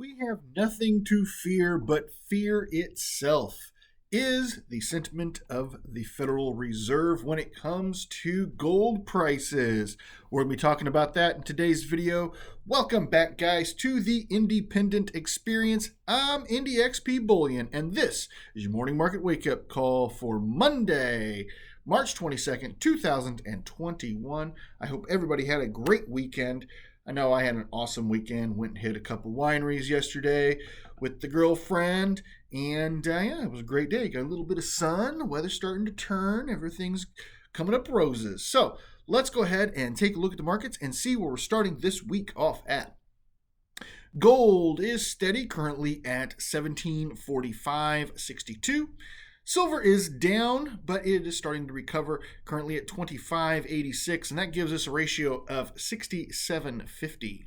We have nothing to fear but fear itself, is the sentiment of the Federal Reserve when it comes to gold prices. We're going to be talking about that in today's video. Welcome back, guys, to the Independent Experience. I'm IndyXP Bullion, and this is your morning market wake-up call for Monday, March 22nd, 2021. I hope everybody had a great weekend. I know I had an awesome weekend. Went and hit a couple wineries yesterday with the girlfriend, and yeah, it was a great day. Got a little bit of sun, the weather's starting to turn, everything's coming up roses. So let's go ahead and take a look at the markets and see where we're starting this week off at. Gold is steady, currently at $1745.62. Silver is down, but it is starting to recover, currently at $25.86, and that gives us a ratio of 67.50.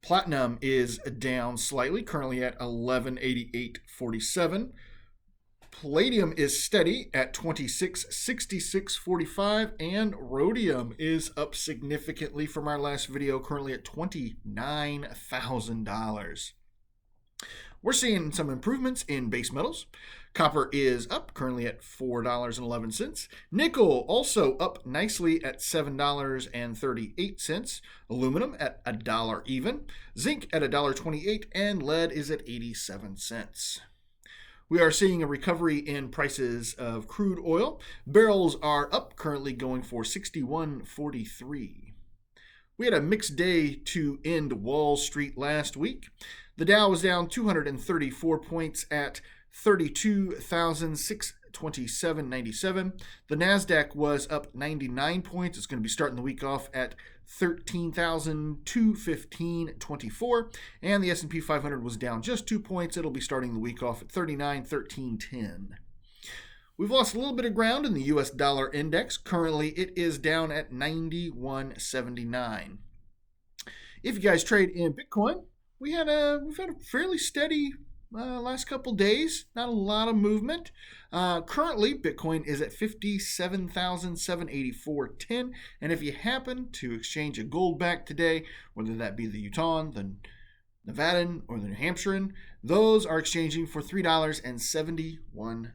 Platinum is down slightly, currently at $1188.47. Palladium is steady at $2666.45, and rhodium is up significantly from our last video, currently at $29,000. We're seeing some improvements in base metals. Copper is up, currently at $4.11. Nickel also up nicely at $7.38. Aluminum at $1 even. Zinc at $1.28, and lead is at 87 cents. We are seeing a recovery in prices of crude oil. Barrels are up, currently going for $61.43. We had a mixed day to end Wall Street last week. The Dow was down 234 points at 32,627.97. The NASDAQ was up 99 points. It's going to be starting the week off at 13,215.24. And the S&P 500 was down just 2 points. It'll be starting the week off at 39,1310. We've lost a little bit of ground in the U.S. dollar index. Currently, it is down at 91.79. If you guys trade in Bitcoin, we've had a fairly steady last couple days. Not a lot of movement. Currently, Bitcoin is at $57,784.10. And if you happen to exchange a gold back today, whether that be the Utah, the Nevadan, or the New Hampshirean, those are exchanging for $3.71.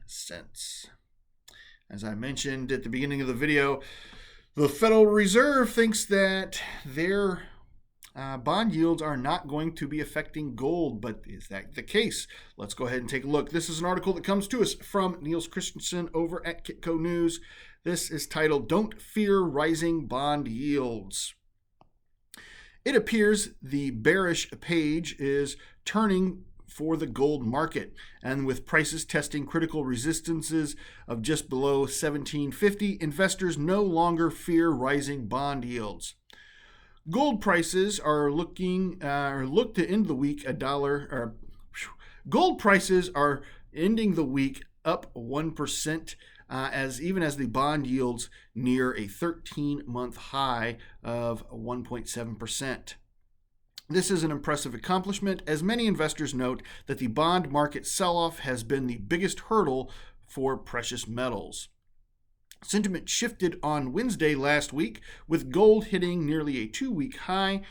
As I mentioned at the beginning of the video, the Federal Reserve thinks that their bond yields are not going to be affecting gold, but is that the case? Let's go ahead and take a look. This is an article that comes to us from Niels Christensen over at Kitco News. This is titled, "Don't Fear Rising Bond Yields." It appears the bearish page is turning for the gold market, and with prices testing critical resistances of just below $1750, investors no longer fear rising bond yields. Gold prices are look to end the week gold prices are ending the week up 1%, as the bond yields near a 13-month high of 1.7%. This is an impressive accomplishment, as many investors note that the bond market sell-off has been the biggest hurdle for precious metals. Sentiment shifted on Wednesday last week, with gold hitting nearly a 2-week high,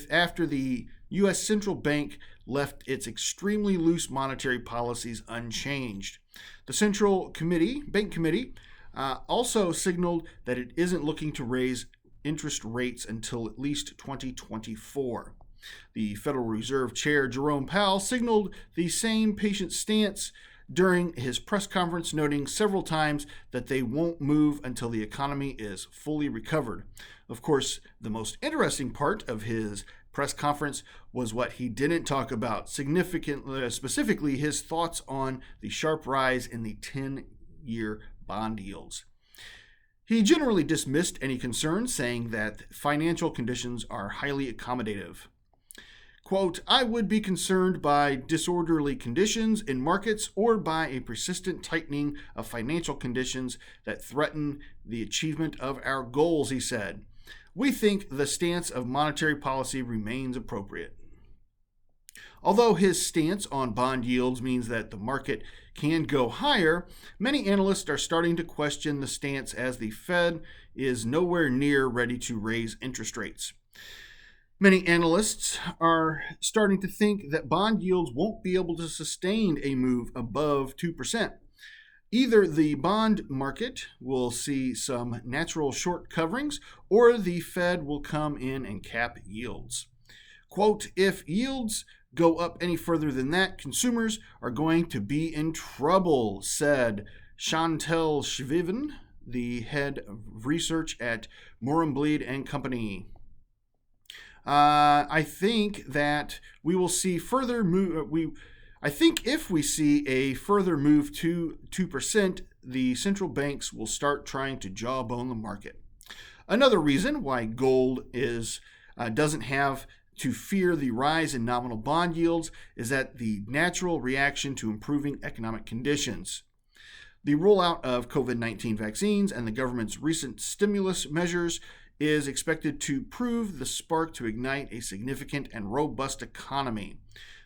after the U.S. Central Bank left its extremely loose monetary policies unchanged. The Central Bank Committee also signaled that it isn't looking to raise interest rates until at least 2024. The Federal Reserve Chair Jerome Powell signaled the same patient stance during his press conference, noting several times that they won't move until the economy is fully recovered. Of course, the most interesting part of his press conference was what he didn't talk about, specifically his thoughts on the sharp rise in the 10-year bond yields. He generally dismissed any concerns, saying that financial conditions are highly accommodative. Quote, "I would be concerned by disorderly conditions in markets or by a persistent tightening of financial conditions that threaten the achievement of our goals," he said. "We think the stance of monetary policy remains appropriate." Although his stance on bond yields means that the market can go higher, many analysts are starting to question the stance, as the Fed is nowhere near ready to raise interest rates. Many analysts are starting to think that bond yields won't be able to sustain a move above 2%. Either the bond market will see some natural short coverings, or the Fed will come in and cap yields. Quote, if yields go up any further than that, consumers are going to be in trouble, said Chantel Shviven, the head of research at Morenbleed and Company. I think that we will see further move. I think if we see a further move to 2%, the central banks will start trying to jawbone the market. Another reason why gold doesn't have to fear the rise in nominal bond yields is that the natural reaction to improving economic conditions. The rollout of COVID-19 vaccines and the government's recent stimulus measures is expected to prove the spark to ignite a significant and robust economy.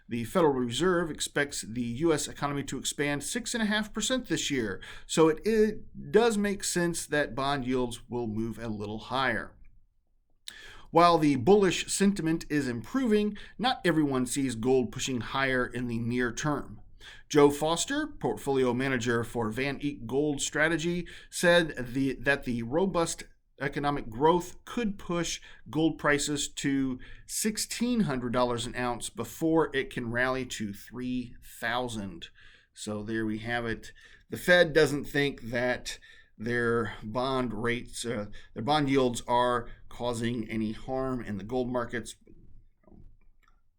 The Federal Reserve expects the U.S. economy to expand 6.5% this year, so it does make sense that bond yields will move a little higher. While the bullish sentiment is improving, not everyone sees gold pushing higher in the near term. Joe Foster, portfolio manager for Van Eck Gold Strategy, said that the robust economic growth could push gold prices to $1,600 an ounce before it can rally to $3,000. So there we have it. The Fed doesn't think that their bond rates, their bond yields are causing any harm in the gold markets.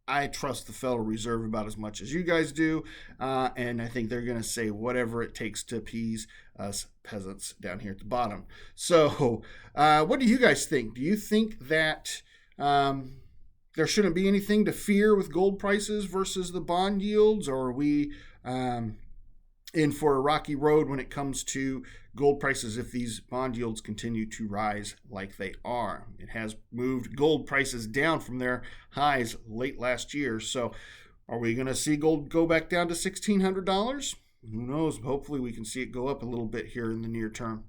I trust the Federal Reserve about as much as you guys do, and I think they're going to say whatever it takes to appease us peasants down here at the bottom. So, what do you guys think? Do you think that there shouldn't be anything to fear with gold prices versus the bond yields, or are we in for a rocky road when it comes to gold prices if these bond yields continue to rise like they are? It has moved gold prices down from their highs late last year. So are we going to see gold go back down to $1,600? Who knows? Hopefully we can see it go up a little bit here in the near term.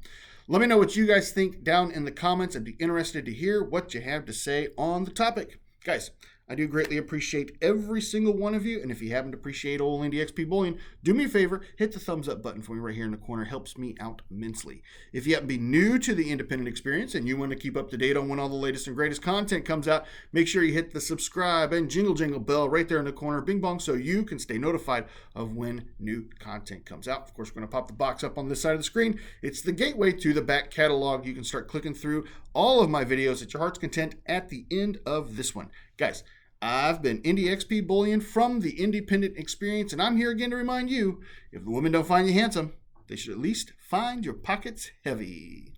Let me know what you guys think down in the comments. I'd be interested to hear what you have to say on the topic. Guys, I do greatly appreciate every single one of you. And if you happen to appreciate old IndyXP Bullion, do me a favor, hit the thumbs up button for me right here in the corner. It helps me out immensely. If you happen to be new to the independent experience and you want to keep up to date on when all the latest and greatest content comes out, make sure you hit the subscribe and jingle bell right there in the corner, bing bong, so you can stay notified of when new content comes out. Of course, we're going to pop the box up on this side of the screen. It's the gateway to the back catalog. You can start clicking through all of my videos at your heart's content at the end of this one. Guys, I've been IndyXP Bullion from the Independent Experience, and I'm here again to remind you, if the women don't find you handsome, they should at least find your pockets heavy.